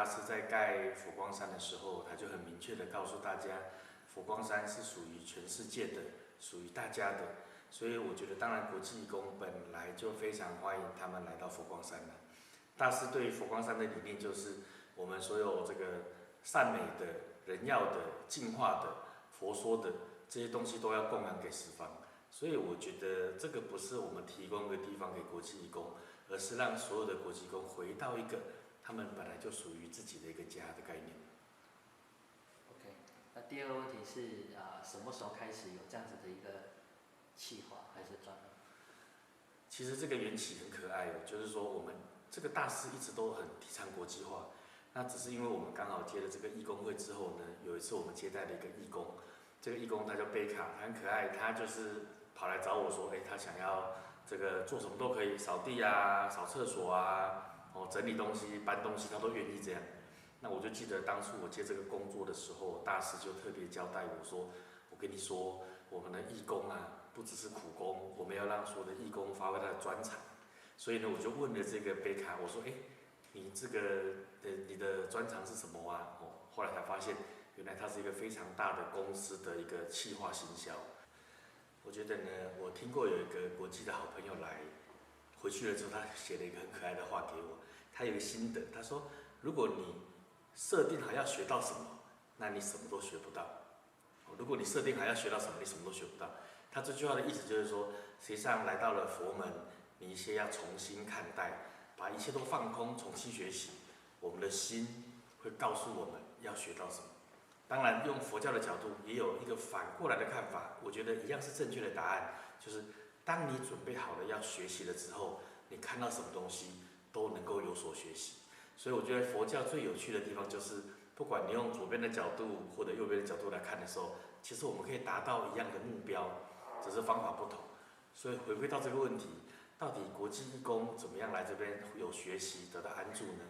师在盖佛光山的时候，他就很明确的告诉大家，佛光山是属于全世界的，属于大家的。所以我觉得，当然国际义工本来就非常欢迎他们来到佛光山了。大师对佛光山的理念就是，我们所有这个善美的、人要的、净化的、佛说的这些东西都要供养给十方。所以我觉得这个不是我们提供一个地方给国际义工，而是让所有的国际义工回到一个他们本来就属于自己的一个家的概念。OK， 那第二个问题是什么时候开始有这样子的一个企划还是专案？其实这个缘起很可爱哦，就是说我们这个大师一直都很提倡国际化，那只是因为我们刚好接了这个义工会之后呢，有一次我们接待了一个义工，这个义工他叫贝卡，他很可爱，他就是跑来找我说，他想要这个做什么都可以，扫地啊、扫厕所啊、整理东西、搬东西，他都愿意这样。那我就记得当初我接这个工作的时候，大师就特别交代我说，我跟你说，我们的义工啊，不只是苦工，我们要让所有的义工发挥他的专长。所以呢，我就问了这个贝卡，我说，你这个你的专长是什么啊？后来才发现，原来他是一个非常大的公司的一个企划行销。我觉得呢，我听过有一个国际的好朋友来，回去了之后，他写了一个很可爱的话给我。他有一个心得，他说：如果你设定好要学到什么，那你什么都学不到；如果你设定好要学到什么，你什么都学不到。他这句话的意思就是说，实际上来到了佛门，你一切要重新看待，把一切都放空，重新学习。我们的心会告诉我们要学到什么。当然，用佛教的角度，也有一个反过来的看法，我觉得一样是正确的答案，就是当你准备好了要学习了之后，你看到什么东西都能够有所学习。所以我觉得佛教最有趣的地方就是，不管你用左边的角度或者右边的角度来看的时候，其实我们可以达到一样的目标，只是方法不同。所以回归到这个问题，到底国际义工怎么样来这边有学习得到安住呢？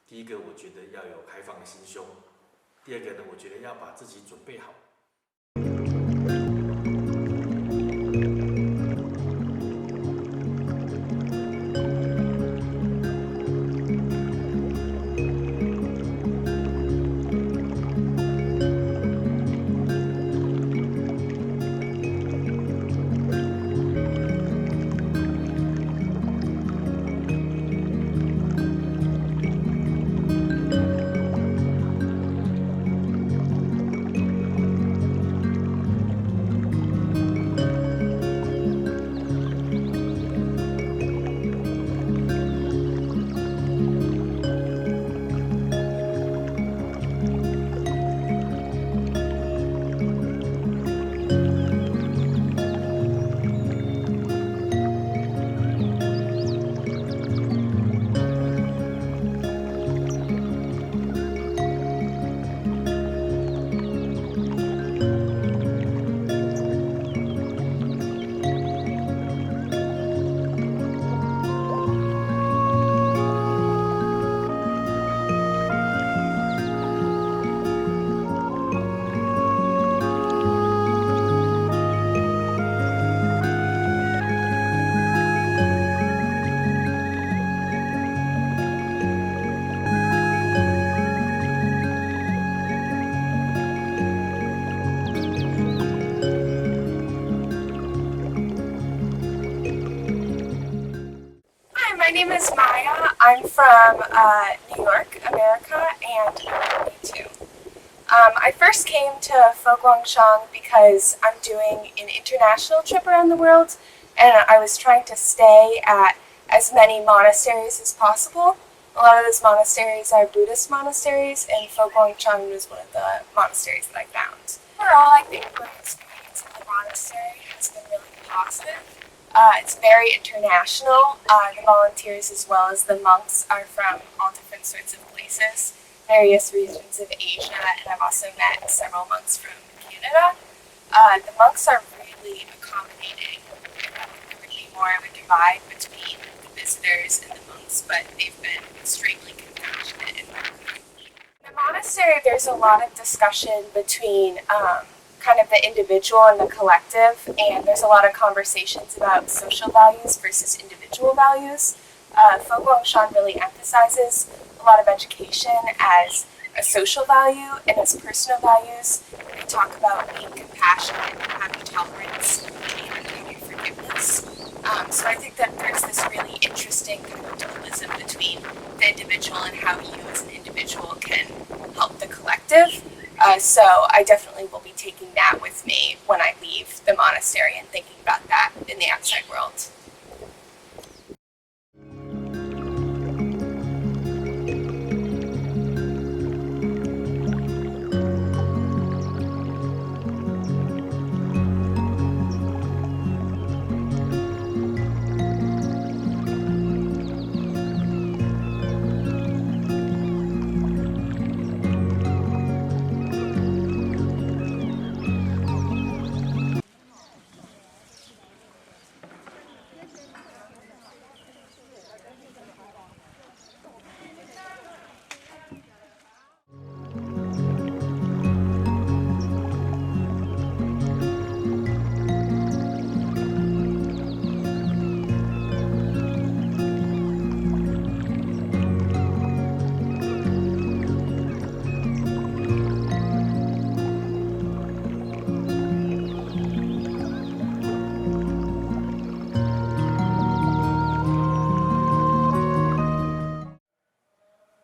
第一个，我觉得要有开放的心胸；第二个呢，我觉得要把自己准备好。My name is Maya. I'm from New York, America, and I'm 22. I first came to Guang Shan because I'm doing an international trip around the world, and I was trying to stay at as many monasteries as possible. A lot of those monasteries are Buddhist monasteries, and Guang Shan was one of the monasteries that I found. Overall, I think my experience at the monastery has been really positive. It's very international. The volunteers as well as the monks are from all different sorts of places, various regions of Asia, and I've also met several monks from Canada. The monks are really accommodating. There would be more of a divide between the visitors and the monks, but they've been extremely compassionate and welcoming. In the monastery, there's a lot of discussion between kind of the individual and the collective, and there's a lot of conversations about social values versus individual values. Guang Shan really emphasizes a lot of education as a social value and as personal values. We talk about being compassionate, having tolerance, and having forgiveness. So I think that there's this really interesting kind of dualism between the individual and how you as an individual can help the collective. So I definitely will be taking that with me when I leave the monastery and thinking about that in the outside world.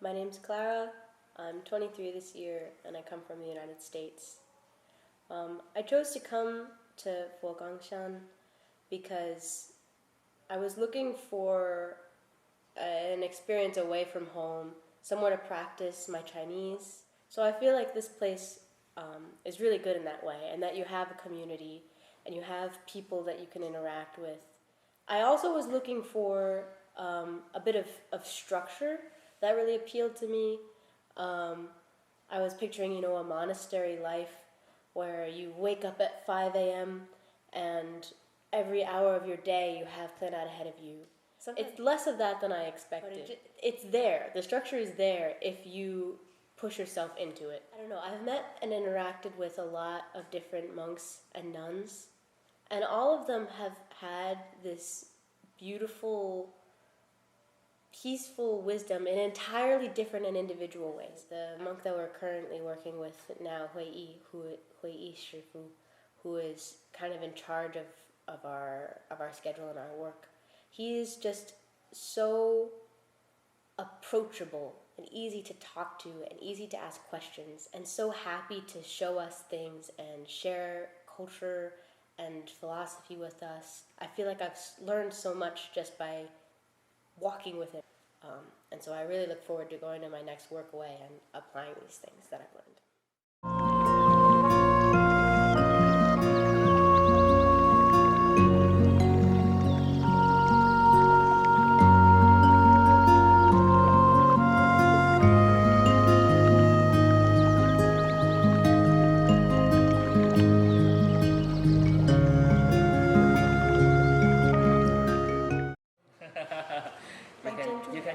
My name's Clara. I'm 23 this year, and I come from the United States. I chose to come to Guang Shan because I was looking for an experience away from home, somewhere to practice my Chinese. So I feel like this place is really good in that way, and that you have a community, and you have people that you can interact with. I also was looking for a bit of structure that really appealed to me. I was picturing, a monastery life where you wake up at 5 a.m. and every hour of your day you have planned out ahead of you. It's less of that than I expected. It's there. The structure is there if you push yourself into it. I don't know. I've met and interacted with a lot of different monks and nuns, and all of them have had this beautiful, peaceful wisdom in entirely different and individual ways. The monk that we're currently working with now, Hui Yi Shifu, who is kind of in charge of our schedule and our work, he is just so approachable and easy to talk to and easy to ask questions, and so happy to show us things and share culture and philosophy with us. I feel like I've learned so much just by walking with him. And so I really look forward to going to my next work away and applying these things that I've learned.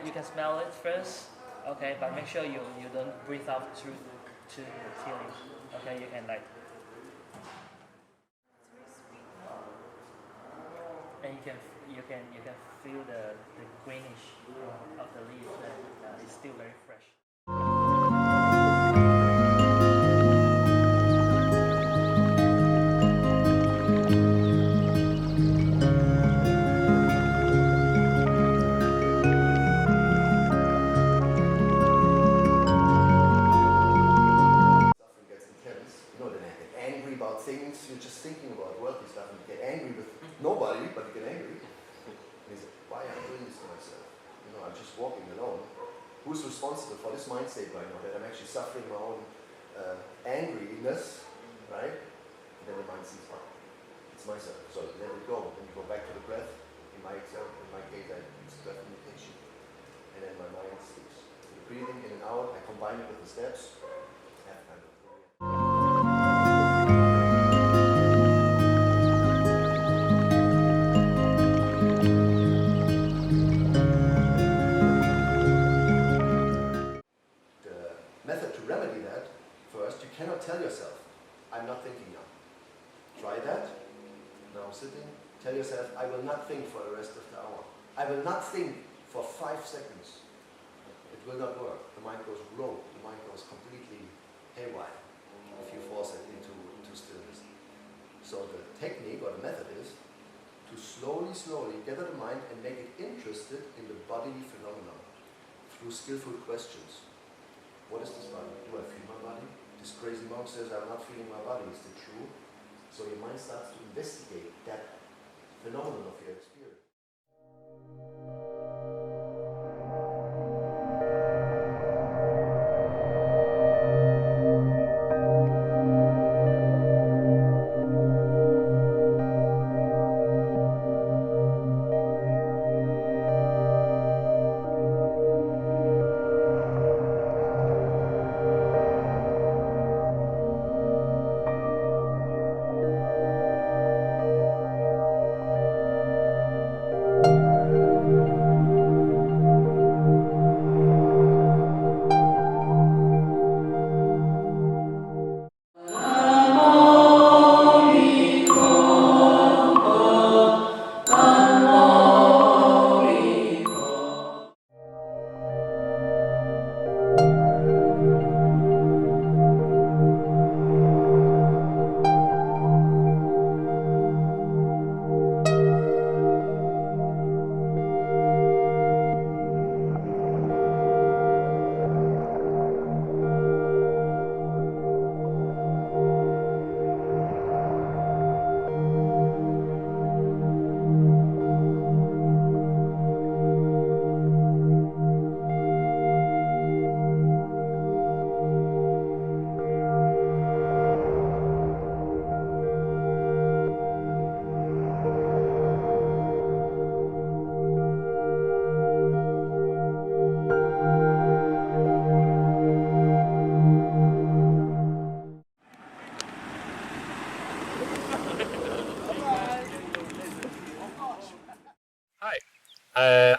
You can smell it first, okay, but make sure you don't breathe out through to the ceiling. Okay, you can and you can feel the greenish of the leaf that is still very fresh. You're just thinking about worldly stuff and you get angry with nobody, but you get angry. And you say, why am I doing this to myself? I'm just walking alone. Who's responsible for this mind state right now, that I'm actually suffering my own angriness, right? And then the mind sees, it's myself. So let it go. Then you go back to the breath. In my case, I use breath meditation. And then my mind sleeps. So the breathing in and out, I combine it with the steps. Cannot tell yourself, I'm not thinking now. Try that. Now sitting. Tell yourself, I will not think for the rest of the hour. I will not think for 5 seconds. It will not work. The mind goes rogue. The mind goes completely haywire if you force it into stillness. So the technique or the method is to slowly gather the mind and make it interested in the bodily phenomenon through skillful questions. What is this body? Do I feel my body? This crazy monk says I'm not feeling my body. Is it true? So your mind starts to investigate that phenomenon of your experience.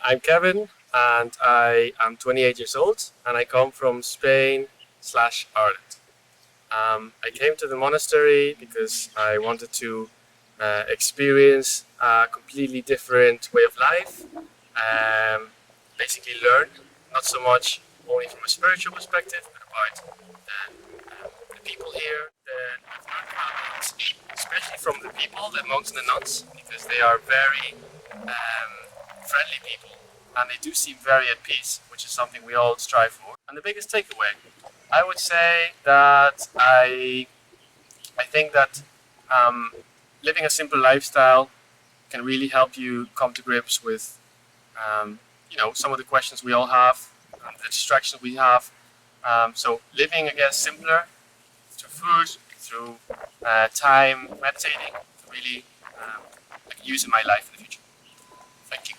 I'm Kevin and I am 28 years old and I come from Spain/Ireland. I came to the monastery because I wanted to experience a completely different way of life, basically learn, not so much only from a spiritual perspective, but about the people here, especially from the people, the monks and the nuns, because they are very friendly people and they do seem very at peace, which is something we all strive for. And the biggest takeaway, I would say that I think that living a simple lifestyle can really help you come to grips with some of the questions we all have, the distractions we have. So living, I guess, simpler through food, through time, meditating, really I can use in my life in the future. Thank you.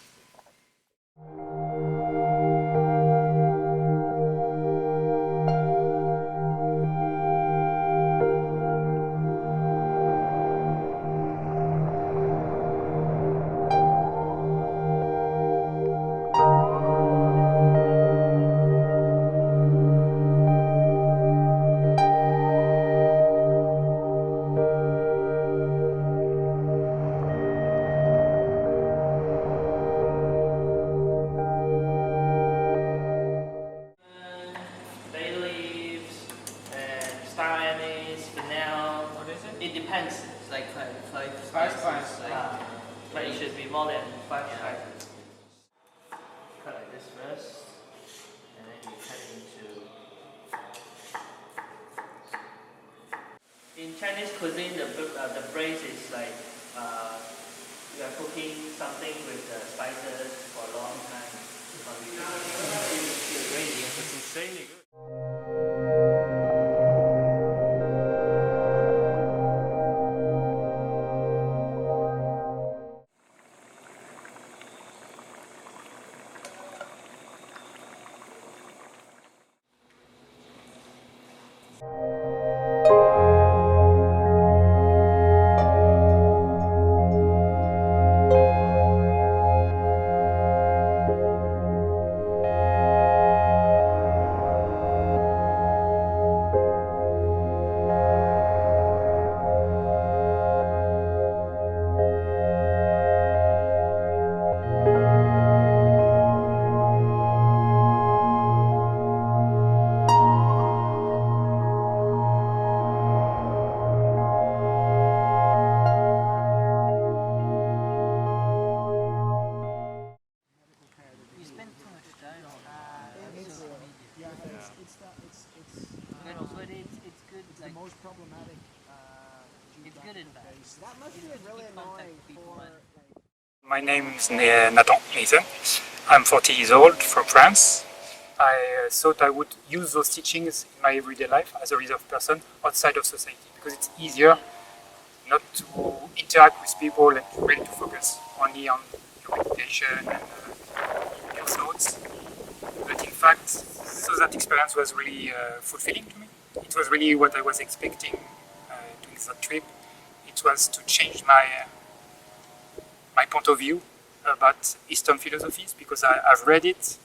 It depends. It's like five spices. But it should be more than 5 spices. Cut like this first, and then you cut into. In Chinese cuisine, the braise is like you are cooking something with the spices for a long time. It's crazy. It's insanely good. most problematic It's good and bad. that must be really annoying for My name is Nathan. I'm 40 years old, from France. I thought I would use those teachings in my everyday life as a reserved person outside of society because it's easier not to interact with people and really to focus only on your meditation and your thoughts. But in fact, so that experience was really fulfilling to me. It was really what I was expecting during that trip. It was to change my point of view about Eastern philosophies because I've read it,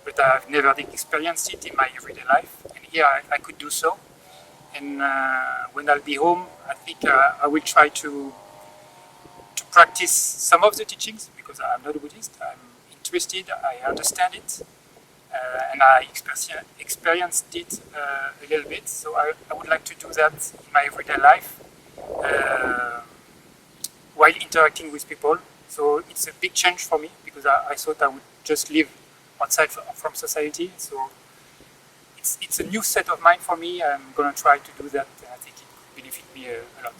but I've never experienced it in my everyday life. And here I could do so. And when I'll be home, I think I will try to practice some of the teachings because I'm not a Buddhist. I'm interested, I understand it, and I experienced it a little bit. So I would like to do that in my everyday life while interacting with people. So it's a big change for me because I thought I would just live outside from society. So it's a new set of mind for me. I'm going to try to do that, and I think it will benefit me a lot.